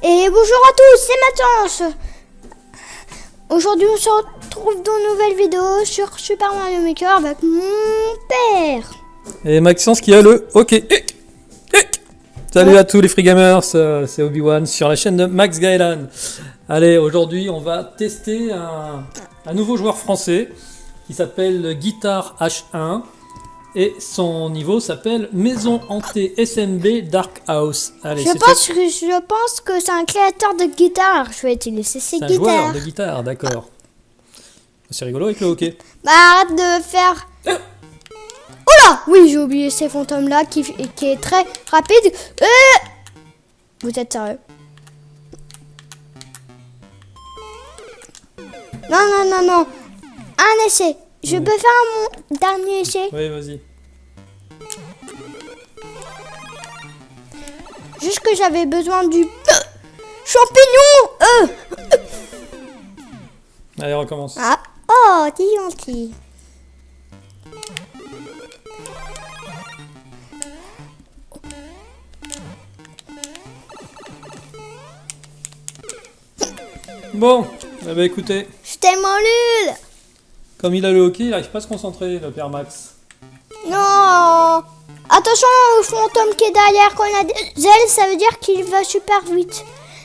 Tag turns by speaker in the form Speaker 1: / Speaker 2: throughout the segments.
Speaker 1: Et bonjour à tous, c'est Mathias. Aujourd'hui on se retrouve dans une nouvelle vidéo sur Super Mario Maker avec mon père.
Speaker 2: Et Maxence qui a le OK. Salut à tous les free gamers, c'est Obi-Wan sur la chaîne de Max Gaëlan. Allez, aujourd'hui on va tester un nouveau joueur français qui s'appelle Guitar H1 et son niveau s'appelle Maison Hantée SMB Dark House. Allez,
Speaker 1: Je pense que c'est un créateur de guitare. Je vais utiliser ses
Speaker 2: c'est un
Speaker 1: guitares.
Speaker 2: joueur de guitare, d'accord. C'est rigolo avec le hockey.
Speaker 1: Bah arrête de faire... Oula! Oui, j'ai oublié ces fantômes là qui est très rapide. Vous êtes sérieux? Non. Un essai. Je peux faire mon dernier essai?
Speaker 2: Oui, vas-y.
Speaker 1: Juste que j'avais besoin du champignon.
Speaker 2: Allez, recommence.
Speaker 1: Ah, oh, t'es gentil.
Speaker 2: Bon, eh ben, écoutez,
Speaker 1: Je suis tellement nul.
Speaker 2: comme il a le hockey, il n'arrive pas à se concentrer, le père Max.
Speaker 1: Non. Attention au fantôme qui est derrière. Quand il a des ailes, ça veut dire qu'il va super vite.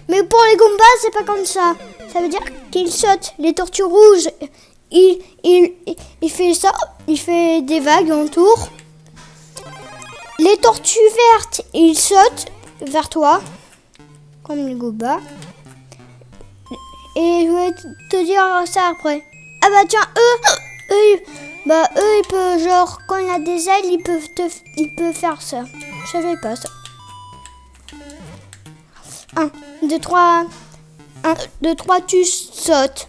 Speaker 1: Mais pour les Goombas, c'est pas comme ça. Ça veut dire qu'il saute. Les tortues rouges, il fait ça. Il fait des vagues autour. Les tortues vertes, ils sautent vers toi. Comme les Goombas. Et je vais te dire ça après. Ah bah tiens, eux, ils peuvent, genre, quand il a des ailes, ils peuvent faire ça. Je savais pas ça. 1, 2, 3. 1, 2, 3, tu sautes.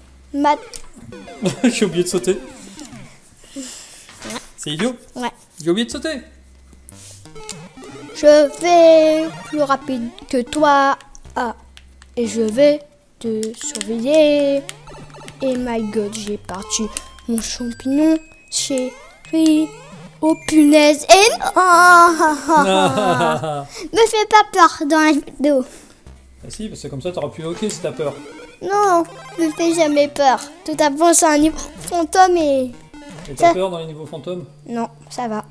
Speaker 2: J'ai oublié de sauter. C'est idiot.
Speaker 1: Ouais.
Speaker 2: J'ai oublié de sauter.
Speaker 1: Je vais plus rapide que toi. Ah. Et je vais te surveiller. Et my god, j'ai parti mon champignon chéri. Oh punaise. Et me fais pas peur dans la vidéo.
Speaker 2: Ah si, parce que comme ça t'auras plus le hockey si t'as peur.
Speaker 1: Non, me fais jamais peur. Tout à fait, c'est un niveau fantôme et...
Speaker 2: Et t'as
Speaker 1: Ça-
Speaker 2: peur dans les niveaux fantômes?
Speaker 1: Non, ça va.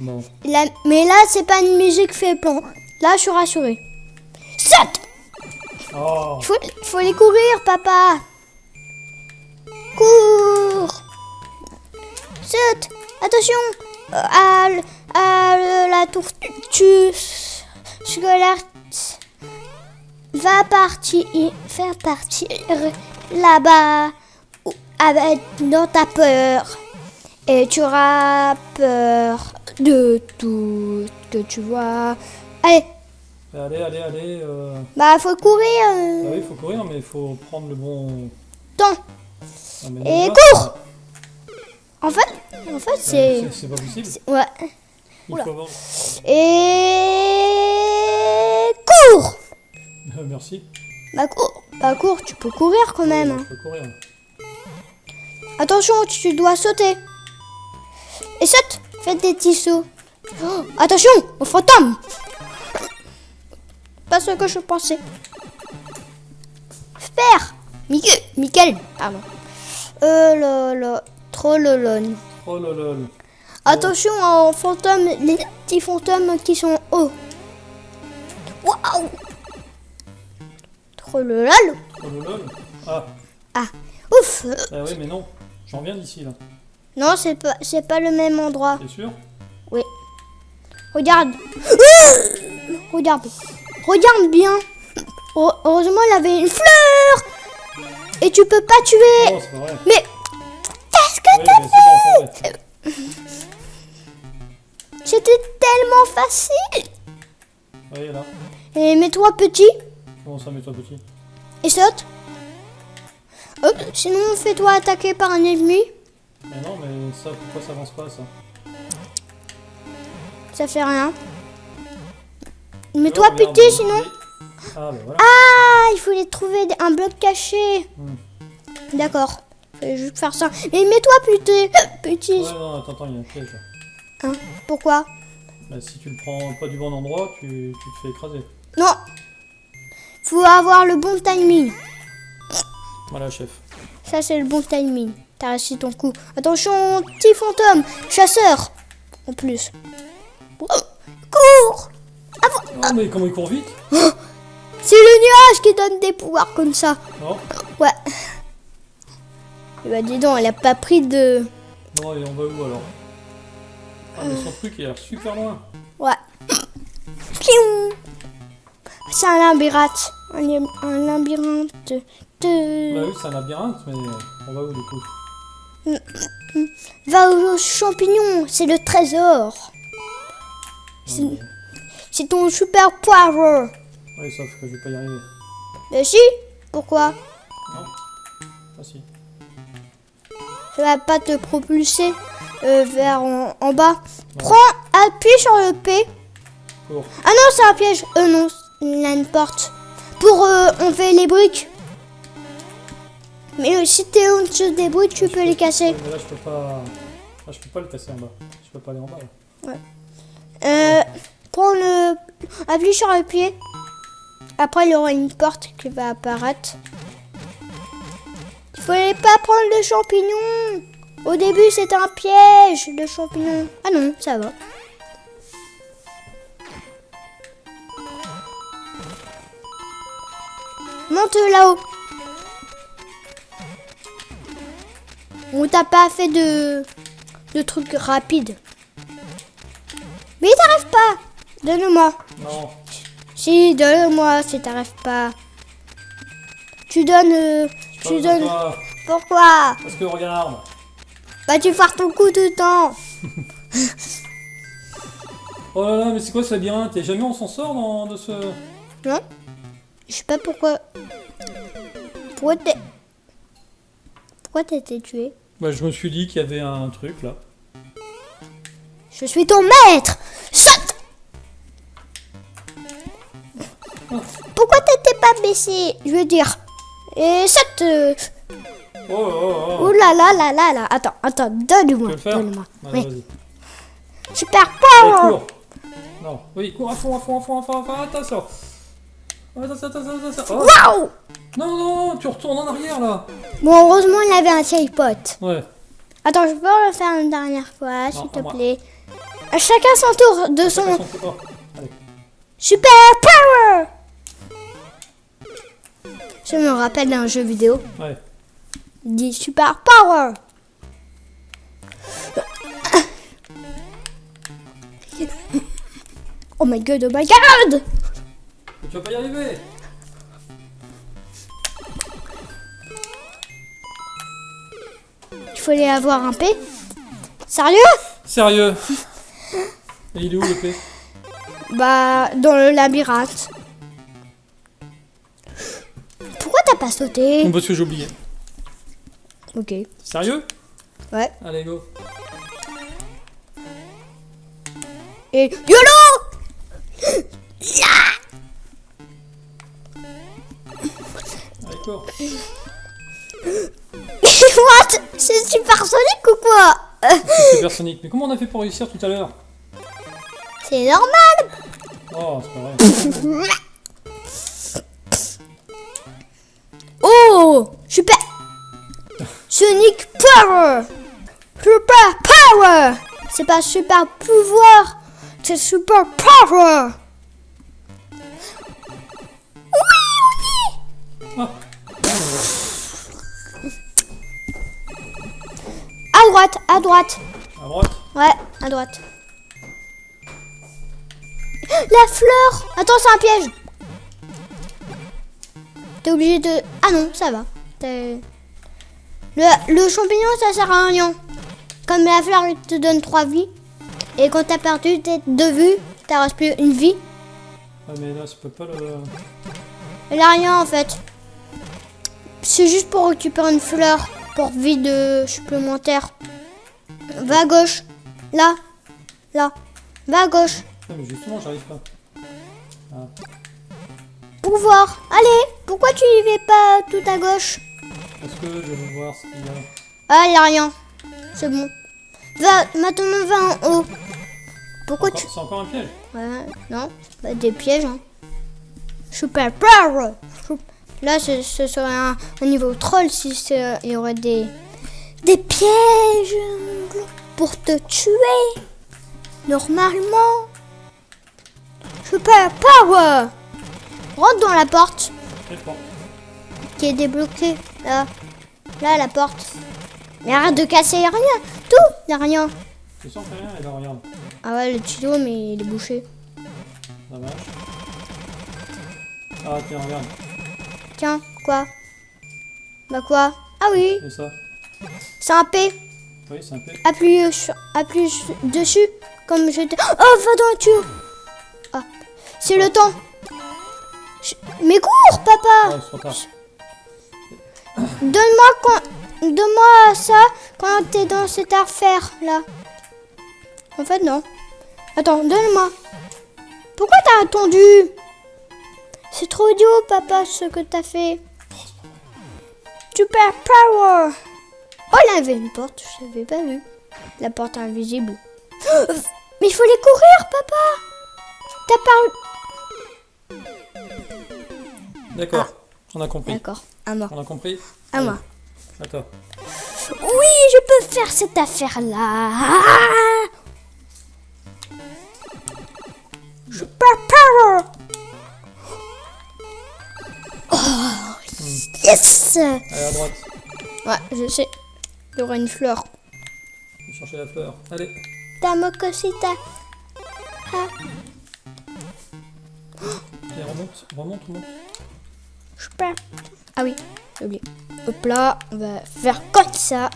Speaker 2: Bon.
Speaker 1: Mais là, c'est pas une musique fait plan. Là, je suis rassurée. Saute!
Speaker 2: Oh.
Speaker 1: Faut les courir, papa. Cours! Saute! Attention! La tortue scolaire va faire partir là-bas dans ta peur. Et tu auras peur de tout que tu vois. Allez,
Speaker 2: Allez.
Speaker 1: bah faut courir.
Speaker 2: Ah oui, il faut courir, mais il faut prendre le bon...
Speaker 1: Temps.
Speaker 2: Ah, mais
Speaker 1: Et
Speaker 2: là,
Speaker 1: cours! En fait, c'est...
Speaker 2: C'est pas possible.
Speaker 1: Ouais.
Speaker 2: Il
Speaker 1: Oula.
Speaker 2: faut avoir...
Speaker 1: Et cours!
Speaker 2: Merci.
Speaker 1: Bah cours, tu peux courir quand même.
Speaker 2: Je peux courir.
Speaker 1: Attention, tu dois sauter. Et saute! Fais des petits sauts. Oh, attention, au fantôme! Pas ce que je pensais. Super! Michael, pardon. Trop lolon.
Speaker 2: Oh lol.
Speaker 1: Attention aux fantômes, les petits fantômes qui sont hauts. Waouh! Trop lolol.
Speaker 2: Oh lol. Ah.
Speaker 1: Ah, ouf!
Speaker 2: Ah oui, mais non. J'en viens d'ici, là.
Speaker 1: Non, c'est pas le même endroit.
Speaker 2: T'es sûr?
Speaker 1: Oui. Regarde. Regarde bien. Heureusement, il avait une fleur. Et tu peux pas tuer.
Speaker 2: Non, c'est pas vrai.
Speaker 1: Mais qu'est-ce que
Speaker 2: Oui,
Speaker 1: t'as
Speaker 2: mais c'est bon, c'est vrai.
Speaker 1: C'était tellement facile.
Speaker 2: Oui, là.
Speaker 1: Et mets-toi petit
Speaker 2: Comment ça, mets-toi petit?
Speaker 1: et saute. Hop, sinon fais-toi attaquer par un ennemi.
Speaker 2: Mais non, mais ça, pourquoi ça avance pas, ça?
Speaker 1: Ça fait rien. Mets-toi
Speaker 2: Regarde,
Speaker 1: petit sinon.
Speaker 2: Ah, ben voilà.
Speaker 1: Ah, il faut les trouver un bloc caché. D'accord. Je vais juste faire ça. Mais mets-toi petit.
Speaker 2: Ouais, non, attends, il y a un piège, là.
Speaker 1: Hein, pourquoi?
Speaker 2: Bah, si tu le prends pas du bon endroit, tu te fais écraser.
Speaker 1: Non. Faut avoir le bon timing.
Speaker 2: Voilà, chef.
Speaker 1: Ça, c'est le bon timing. T'as réussi ton coup. Attention, petit fantôme, chasseur. En plus. Oh, cours.
Speaker 2: Oh, mais comment il court vite?
Speaker 1: C'est le nuage qui donne des pouvoirs comme ça.
Speaker 2: Non.
Speaker 1: Ouais. Et bah dis donc, elle a pas pris de...
Speaker 2: Non, et on va où alors? Ah, mais son truc il a l'air super loin.
Speaker 1: Ouais. Piou. C'est un labyrinthe. Un labyrinthe de...
Speaker 2: Bah oui, c'est un labyrinthe, mais on va où du coup?
Speaker 1: Va aux champignons, c'est le trésor.
Speaker 2: Ouais,
Speaker 1: C'est ton super poivre.
Speaker 2: ouais, sauf que je vais pas y arriver.
Speaker 1: Mais si. Pourquoi?
Speaker 2: Non. Ah si.
Speaker 1: Ça va pas te propulser vers en bas.
Speaker 2: Non.
Speaker 1: Prends, appuie sur le P.
Speaker 2: Cours.
Speaker 1: Ah non, c'est un piège. Non, il a une porte. Pour enlever les briques. Mais si t'es en dessous des briques, tu peux les casser.
Speaker 2: Mais là, je peux pas. Là, je peux pas le casser en bas. Je peux pas aller en bas là.
Speaker 1: Prends le... Appuie sur le pied. Après, il y aura une porte qui va apparaître. Il fallait pas prendre le champignon. Au début, c'était un piège, le champignon. Ah non, ça va. Monte là-haut. On t'a pas fait de trucs rapides. Mais t'arrives pas. Donne-moi.
Speaker 2: Non.
Speaker 1: Si, donne-moi si t'arrives pas. Tu donnes...
Speaker 2: Je
Speaker 1: tu
Speaker 2: peux
Speaker 1: donnes...
Speaker 2: pas.
Speaker 1: Pourquoi?
Speaker 2: Parce que regarde.
Speaker 1: Bah tu foires ton coup tout le temps.
Speaker 2: Oh là là, mais c'est quoi ce labyrinthe? Et jamais on s'en sort de ce.
Speaker 1: Non? Je sais pas pourquoi... Pourquoi t'as été tué?
Speaker 2: Bah, je me suis dit qu'il y avait un truc là.
Speaker 1: Je suis ton maître. Saute. Pourquoi t'étais pas baissé? Je veux dire... Et saute.
Speaker 2: Oh, oh, oh.
Speaker 1: Oh là là là là là. Attends,
Speaker 2: Tu
Speaker 1: donne-moi.
Speaker 2: veux le faire?
Speaker 1: Donne-moi.
Speaker 2: Ouais,
Speaker 1: Oui.
Speaker 2: vas-y.
Speaker 1: Super
Speaker 2: Allez,
Speaker 1: power.
Speaker 2: cours. Non. Oui, cours à fond, à fond, à fond, à fond, à fond. Attention. Attention. Oh.
Speaker 1: Waouh.
Speaker 2: Non, tu retournes en arrière là.
Speaker 1: Bon, heureusement, il avait un téléport.
Speaker 2: Ouais.
Speaker 1: Attends, je peux le faire une dernière fois,
Speaker 2: Non,
Speaker 1: s'il
Speaker 2: à
Speaker 1: te
Speaker 2: moi.
Speaker 1: plaît. Chacun son tour de son
Speaker 2: Oh, allez.
Speaker 1: super power. Je me rappelle d'un jeu vidéo.
Speaker 2: Ouais.
Speaker 1: Il dit super power. Oh my god, oh my god.
Speaker 2: Mais tu vas pas y arriver.
Speaker 1: Il fallait avoir un P. Sérieux?
Speaker 2: Sérieux. Et il est où le P?
Speaker 1: Bah, dans le labyrinthe. Pourquoi t'as pas sauté?
Speaker 2: Parce que j'ai oublié.
Speaker 1: Ok.
Speaker 2: Sérieux?
Speaker 1: Ouais.
Speaker 2: Allez, go.
Speaker 1: Et YOLO!
Speaker 2: Allez, cours.
Speaker 1: What? C'est supersonique ou quoi?
Speaker 2: C'est supersonique. Mais comment on a fait pour réussir tout à l'heure?
Speaker 1: C'est normal.
Speaker 2: Oh, c'est pas vrai.
Speaker 1: Oh, super. Sonic Power. Super Power. C'est pas super pouvoir, c'est super power.
Speaker 2: Ah.
Speaker 1: À droite, à droite.
Speaker 2: À droite.
Speaker 1: Ouais, à droite. La fleur. Attends, c'est un piège. T'es obligé de... Ah non, ça va. Le champignon, ça sert à rien. Comme la fleur, il te donne 3 vies. Et quand t'as perdu tes 2 vies, t'as reste plus une vie.
Speaker 2: Ah, mais là, je peux pas le.
Speaker 1: Il a rien en fait. C'est juste pour récupérer une fleur. Pour vie de supplémentaire. Va à gauche. Là. Là. Va à gauche.
Speaker 2: Ah, mais justement, j'arrive pas. Ah.
Speaker 1: Pouvoir. Allez. Pourquoi tu y vais pas tout à gauche?
Speaker 2: Parce que je veux voir ce qu'il y a.
Speaker 1: Ah, il a rien. C'est bon. Va. Maintenant, va en haut. Pourquoi tu...
Speaker 2: C'est encore un piège.
Speaker 1: Ouais, non. Bah, des pièges. Hein. Super power. Là, ce serait un niveau troll si il y aurait des pièges pour te tuer. Normalement. Super power. Rentre dans la porte
Speaker 2: Quelle porte?
Speaker 1: qui est débloquée. Là, la porte. Mais arrête de casser, y a rien. Tout, y a rien.
Speaker 2: Tu sens qu'il y a rien? Et là, regarde.
Speaker 1: Ah ouais, le tuyau, mais il est bouché.
Speaker 2: Dommage. Ah, tiens, regarde.
Speaker 1: Tiens, quoi? Bah quoi? Ah oui,
Speaker 2: Et ça?
Speaker 1: c'est un P.
Speaker 2: Oui, c'est un peu.
Speaker 1: Appuie dessus, comme je te... Oh, va dans le tuyau. Ah, c'est le temps. Mais cours, papa.
Speaker 2: Ah, c'est trop tard.
Speaker 1: Donne-moi ça quand t'es dans cette affaire, là. En fait, non. Attends, donne-moi. Pourquoi t'as attendu? C'est trop idiot, papa, ce que t'as fait. Super power. Oh, il y avait une porte, je l'avais pas vue. La porte invisible. Mais il faut les courir, papa. T'as parlé...
Speaker 2: D'accord, on a compris.
Speaker 1: D'accord, à moi.
Speaker 2: On a compris?
Speaker 1: À
Speaker 2: Allez,
Speaker 1: moi.
Speaker 2: à toi.
Speaker 1: Oui, je peux faire cette affaire-là. Super power. Oh, yes.
Speaker 2: Allez, à droite.
Speaker 1: Ouais, je sais. Il y aura une fleur.
Speaker 2: Je vais chercher la fleur. Allez.
Speaker 1: Dame cosita. Ah,
Speaker 2: Allez, remonte.
Speaker 1: super. Ah oui, j'ai oublié. Hop là, on va faire comme ça.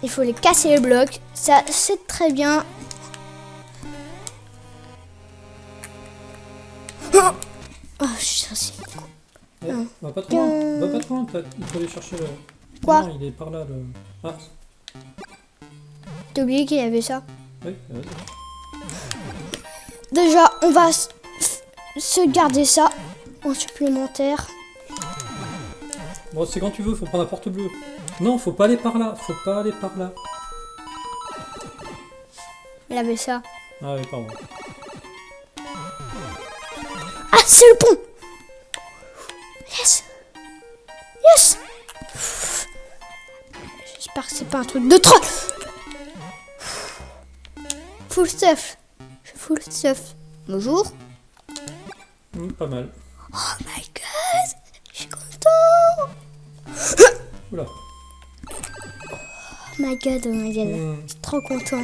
Speaker 1: Il faut les casser les blocs. Ça, c'est très bien. Oh, je suis stressée.
Speaker 2: Eh, va pas trop loin. Va pas trop loin, peut-être. Il faut aller chercher le...
Speaker 1: Quoi?
Speaker 2: Non, il est par là, le... Ah,
Speaker 1: T'as oublié qu'il y avait ça?
Speaker 2: oui, vas-y.
Speaker 1: Déjà, on va se garder ça en supplémentaire.
Speaker 2: Bon, c'est quand tu veux, faut prendre la porte bleue. Non, faut pas aller par là.
Speaker 1: Il y avait ça.
Speaker 2: Ah oui, pardon.
Speaker 1: Ah, c'est le pont! Yes! Yes! J'espère que c'est pas un truc de troll! Full stuff. Je suis full stuff. Bonjour.
Speaker 2: Pas mal.
Speaker 1: Oh my god! Je suis content!
Speaker 2: Oula.
Speaker 1: Oh my god, oh my god.
Speaker 2: Hmm,
Speaker 1: Je suis trop content.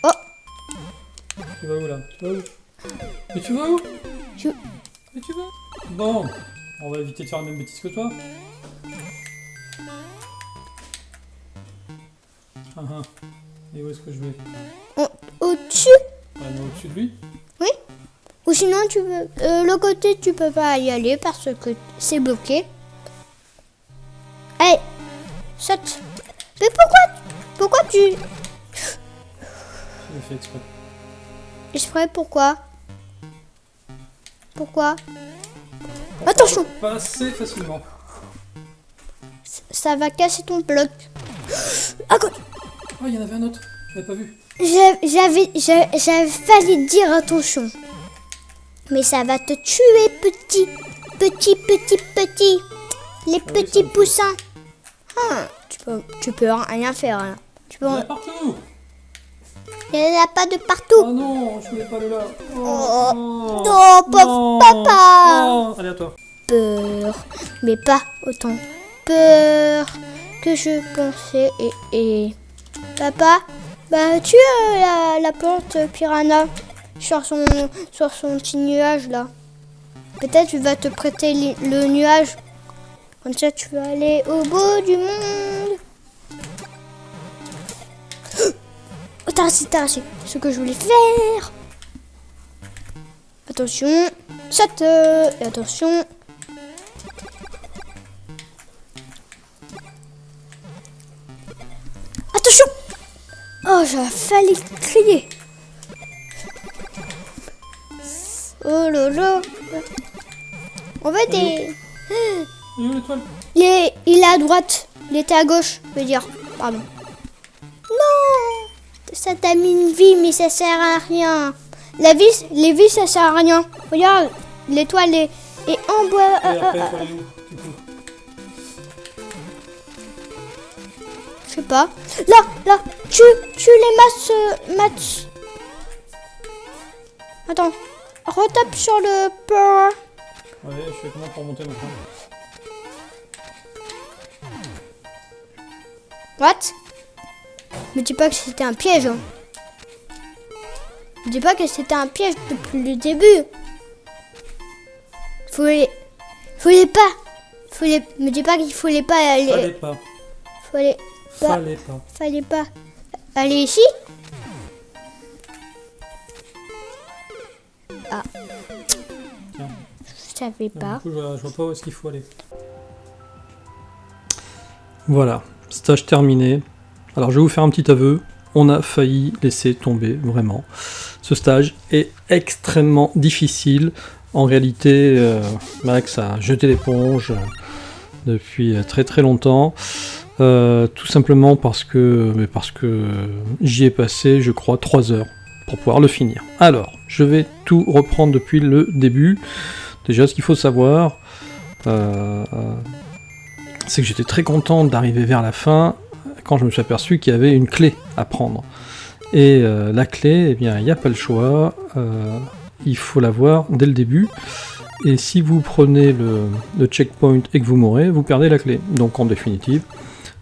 Speaker 1: Oh!
Speaker 2: Tu vas où, là? Tu vas où? Mais tu vas où?
Speaker 1: Je...
Speaker 2: Mais tu vas où? Bon, on va éviter de faire la même bêtise que toi. Ah ah. Et où est-ce que je vais?
Speaker 1: Au-dessus?
Speaker 2: Ouais, mais au-dessus de lui?
Speaker 1: Oui? Ou sinon, tu veux... le côté, tu peux pas y aller parce que c'est bloqué. Allez, saute. Mais pourquoi tu...
Speaker 2: Je l'ai fait exprès.
Speaker 1: Je ferais pourquoi? Pourquoi? Attention,
Speaker 2: Pas assez facilement.
Speaker 1: ça va casser ton bloc. Ah, quoi.
Speaker 2: Oh, il y en avait un autre. Je l'avais pas vu.
Speaker 1: J'avais failli dire attention. Mais ça va te tuer, petit. Les petits poussins. Ah, tu peux rien faire là.
Speaker 2: Il y en a partout.
Speaker 1: Il n'y en a pas de partout.
Speaker 2: Oh non, je voulais pas le là.
Speaker 1: Oh,
Speaker 2: non,
Speaker 1: non, pauvre papa.
Speaker 2: Non. Allez, à toi.
Speaker 1: Peur, mais pas autant peur que je pensais. Et papa, bah tu la plante piranha sur son petit nuage là. Peut-être tu vas te prêter le nuage. Comme ça tu vas aller au bout du monde. Oh, t'as arraché ce que je voulais faire. Attention, saute et attention. Attention! Oh, j'ai failli crier. Oh là là. En fait,
Speaker 2: Il est où l'étoile?
Speaker 1: il est à droite. Il était à gauche, je veux dire. Pardon. Non! Ça t'a mis une vie, mais ça sert à rien. Les vis, ça sert à rien. Regarde, l'étoile est en bois. Je sais pas. Là, tu les maths. Attends, retape sur le power.
Speaker 2: Ouais, je fais comment pour monter maintenant?
Speaker 1: What? Me dis pas que c'était un piège. Hein. Me dis pas que c'était un piège depuis le début. Me dis pas qu'il fallait pas aller. Fallait pas aller ici. Ah.
Speaker 2: Tiens.
Speaker 1: Je savais pas.
Speaker 2: Du coup, je vois pas où est-ce qu'il faut aller. Voilà, stage terminé. Alors je vais vous faire un petit aveu. On a failli laisser tomber, vraiment. Ce stage est extrêmement difficile. En réalité, Max a jeté l'éponge depuis très très longtemps. Tout simplement parce que j'y ai passé, je crois, 3 heures pour pouvoir le finir. Alors, je vais tout reprendre depuis le début. Déjà, ce qu'il faut savoir, c'est que j'étais très content d'arriver vers la fin quand je me suis aperçu qu'il y avait une clé à prendre. Et la clé, eh bien, il n'y a pas le choix. Il faut l'avoir dès le début. Et si vous prenez le checkpoint et que vous mourrez, vous perdez la clé. Donc, en définitive,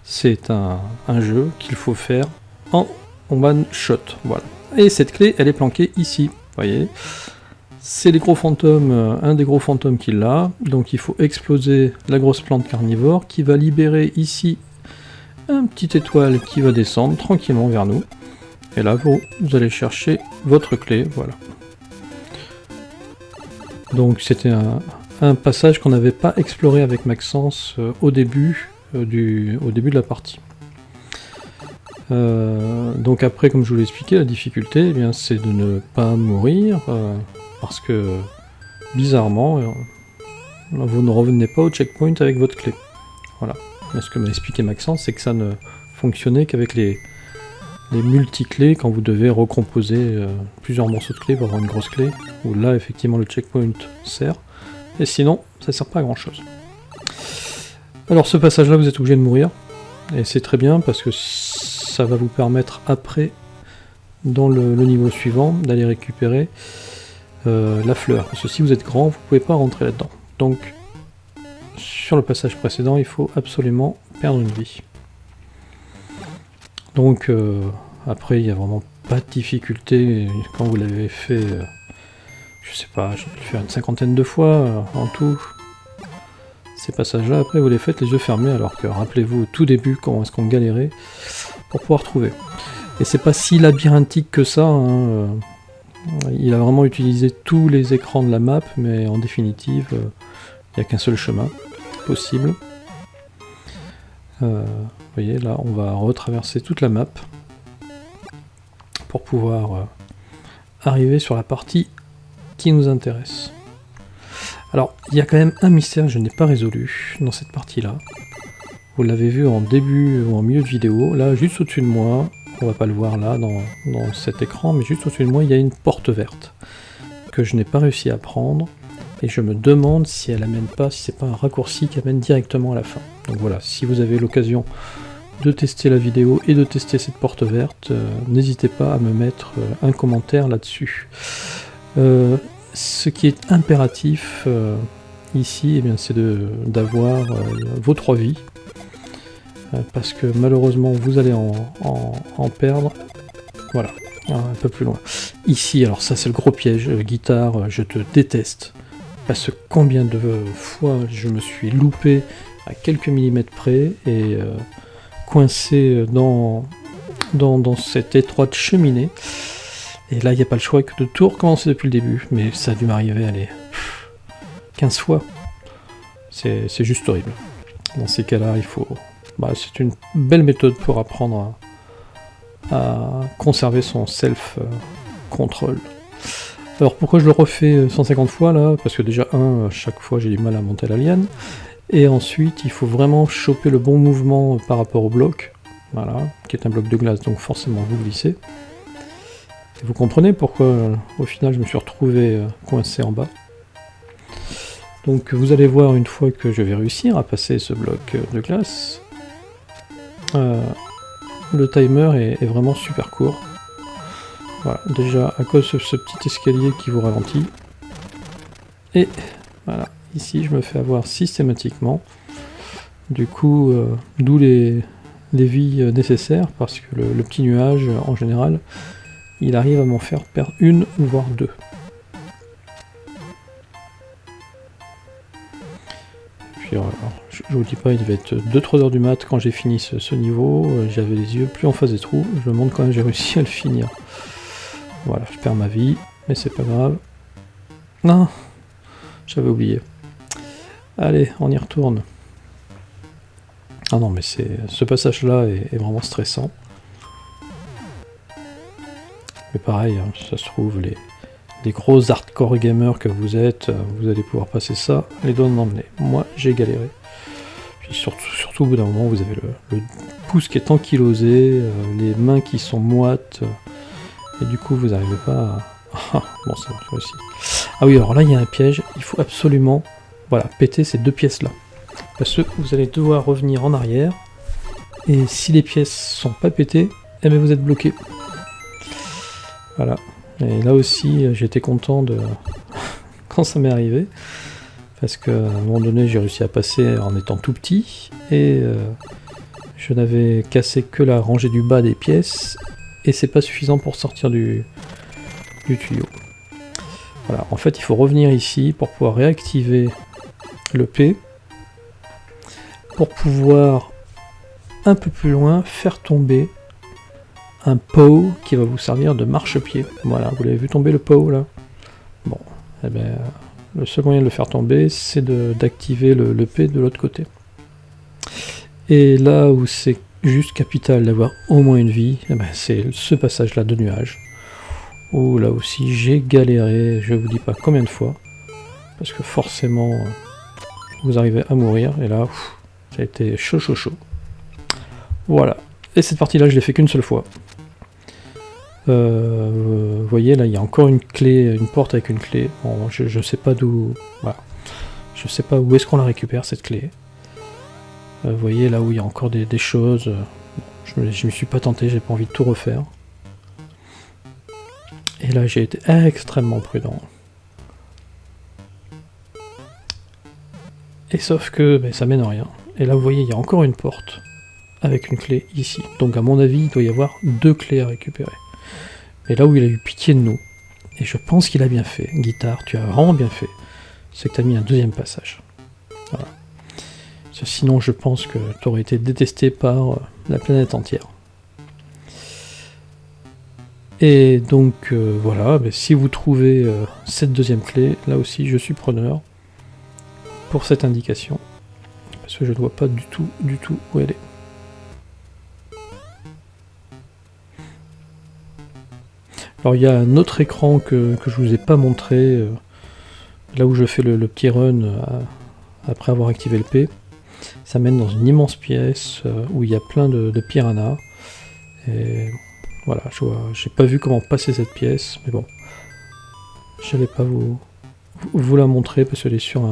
Speaker 2: c'est un jeu qu'il faut faire en one shot. Voilà. Et cette clé, elle est planquée ici. Vous voyez, c'est les gros fantômes, un des gros fantômes qui l'a. Donc il faut exploser la grosse plante carnivore qui va libérer ici un petit étoile qui va descendre tranquillement vers nous. Et là, vous allez chercher votre clé. Voilà. Donc c'était un passage qu'on n'avait pas exploré avec Maxence au début de la partie. Donc après, comme je vous l'ai expliqué, la difficulté, eh bien, c'est de ne pas mourir, parce que, bizarrement, vous ne revenez pas au checkpoint avec votre clé. Voilà. Mais ce que m'a expliqué Maxence, c'est que ça ne fonctionnait qu'avec les multi-clés, quand vous devez recomposer plusieurs morceaux de clés pour avoir une grosse clé, où là, effectivement, le checkpoint sert, et sinon, ça sert pas à grand-chose. Alors, ce passage-là, vous êtes obligé de mourir, et c'est très bien, parce que ça va vous permettre après, dans le niveau suivant, d'aller récupérer la fleur. Parce que si vous êtes grand, vous ne pouvez pas rentrer là-dedans. Donc, sur le passage précédent, il faut absolument perdre une vie. Donc, après, il n'y a vraiment pas de difficulté. Quand vous l'avez fait, je sais pas, j'ai dû le faire une 50aine de fois en tout. Ces passages-là, après, vous les faites les yeux fermés, alors que, rappelez-vous, au tout début, comment est-ce qu'on galérait pour pouvoir trouver. Et c'est pas si labyrinthique que ça, hein. Il a vraiment utilisé tous les écrans de la map, mais en définitive, il n'y a qu'un seul chemin possible. Vous voyez, là, on va retraverser toute la map pour pouvoir arriver sur la partie qui nous intéresse. Alors, il y a quand même un mystère que je n'ai pas résolu dans cette partie-là. Vous l'avez vu en début ou en milieu de vidéo, là, juste au-dessus de moi, on va pas le voir là dans cet écran, mais juste au-dessus de moi, il y a une porte verte que je n'ai pas réussi à prendre, et je me demande si elle amène pas, si c'est pas un raccourci qui amène directement à la fin. Donc voilà, si vous avez l'occasion de tester la vidéo et de tester cette porte verte, n'hésitez pas à me mettre un commentaire là-dessus. Ce qui est impératif ici, eh bien, c'est d'avoir vos 3 vies, parce que malheureusement vous allez en perdre. Voilà, un peu plus loin. Ici, alors ça c'est le gros piège, guitare, je te déteste, parce que combien de fois je me suis loupé à quelques millimètres près et coincé dans cette étroite cheminée. Et là, il n'y a pas le choix que de tout recommencer depuis le début. Mais ça a dû m'arriver, allez, 15 fois. C'est juste horrible. Dans ces cas-là, il faut... c'est une belle méthode pour apprendre à conserver son self-control. Alors, pourquoi je le refais 150 fois, là? Parce que déjà, chaque fois, j'ai du mal à monter la liane. Et ensuite, il faut vraiment choper le bon mouvement par rapport au bloc. Voilà, qui est un bloc de glace, donc forcément, vous glissez. Et vous comprenez pourquoi au final je me suis retrouvé coincé en bas. Donc vous allez voir une fois que je vais réussir à passer ce bloc de glace, le timer est vraiment super court. Voilà, déjà à cause de ce petit escalier qui vous ralentit. Et voilà, ici je me fais avoir systématiquement. Du coup, d'où les vies nécessaires, parce que le petit nuage, en général, il arrive à m'en faire perdre une, voire deux. Puis alors, je vous dis pas, il devait être 2-3 heures du mat quand j'ai fini ce niveau. J'avais les yeux plus en face des trous. Je me demande quand même j'ai réussi à le finir. Voilà, je perds ma vie, mais c'est pas grave. Non, j'avais oublié. Allez, on y retourne. Ah non, mais ce passage-là est vraiment stressant. Mais pareil, hein, ça se trouve, les gros hardcore gamers que vous êtes, vous allez pouvoir passer ça les doigts dans le nez. Moi, j'ai galéré. Puis surtout au bout d'un moment, vous avez le pouce qui est ankylosé, les mains qui sont moites, et du coup, vous n'arrivez pas à... bon, ça marche aussi. Ah oui, alors là, il y a un piège. Il faut absolument, voilà, péter ces deux pièces-là. Parce que vous allez devoir revenir en arrière, et si les pièces sont pas pétées, eh bien vous êtes bloqué. Voilà. Et là aussi, j'étais content de quand ça m'est arrivé, parce qu'à un moment donné, j'ai réussi à passer en étant tout petit, et je n'avais cassé que la rangée du bas des pièces, et c'est pas suffisant pour sortir du tuyau. Voilà. En fait, il faut revenir ici pour pouvoir réactiver le P, pour pouvoir un peu plus loin faire tomber un POW qui va vous servir de marchepied. Voilà, vous l'avez vu tomber le POW là? Bon, eh bien, le seul moyen de le faire tomber, c'est d'activer le P de l'autre côté. Et là où c'est juste capital d'avoir au moins une vie, eh ben, c'est ce passage là de nuage. Où là aussi j'ai galéré, je vous dis pas combien de fois, parce que forcément vous arrivez à mourir, et là, ça a été chaud. Voilà. Et cette partie-là, je l'ai fait qu'une seule fois. Vous voyez, là, il y a encore une clé, une porte avec une clé. Bon, je sais pas d'où... Voilà. Je sais pas où est-ce qu'on la récupère, cette clé. Vous voyez, là où il y a encore des choses. Je me suis pas tenté, j'ai pas envie de tout refaire. Et là, j'ai été extrêmement prudent. Et sauf que ça mène à rien. Et là, vous voyez, il y a encore une porte avec une clé ici. Donc, à mon avis, il doit y avoir deux clés à récupérer. Et là où il a eu pitié de nous, et je pense qu'il a bien fait, Guitare, tu as vraiment bien fait, c'est que tu as mis un deuxième passage. Voilà. Sinon, je pense que tu aurais été détesté par la planète entière. Et donc, voilà, si vous trouvez cette deuxième clé, là aussi, je suis preneur pour cette indication, parce que je ne vois pas du tout où elle est. Alors il y a un autre écran que je vous ai pas montré, là où je fais le petit run après avoir activé le P. Ça mène dans une immense pièce où il y a plein de piranhas. Et voilà, j'ai pas vu comment passer cette pièce, mais bon, j'allais pas vous la montrer parce qu'elle est sur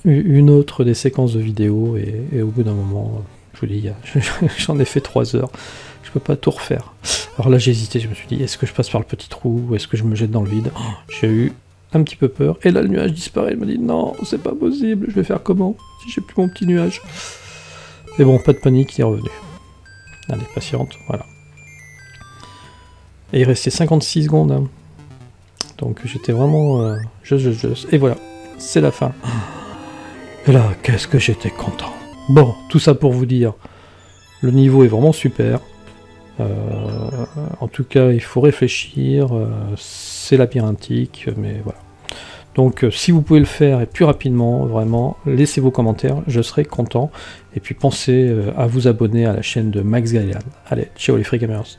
Speaker 2: une autre des séquences de vidéos, et au bout d'un moment, je vous dis, j'en ai fait 3 heures, je peux pas tout refaire. Alors là j'ai hésité, je me suis dit, est-ce que je passe par le petit trou, ou est-ce que je me jette dans le vide? J'ai eu un petit peu peur, et là le nuage disparaît, il me dit, non, c'est pas possible, je vais faire comment, si j'ai plus mon petit nuage? Mais bon, pas de panique, il est revenu. Allez, patiente, voilà. Et il restait 56 secondes, hein. Donc j'étais vraiment... et voilà, c'est la fin. Et là, qu'est-ce que j'étais content. Bon, tout ça pour vous dire, le niveau est vraiment super. En tout cas, il faut réfléchir, c'est labyrinthique, mais voilà. Donc si vous pouvez le faire, et plus rapidement, vraiment, laissez vos commentaires, je serai content. Et puis pensez à vous abonner à la chaîne de Max Gailan. Allez, ciao les Free Gamers.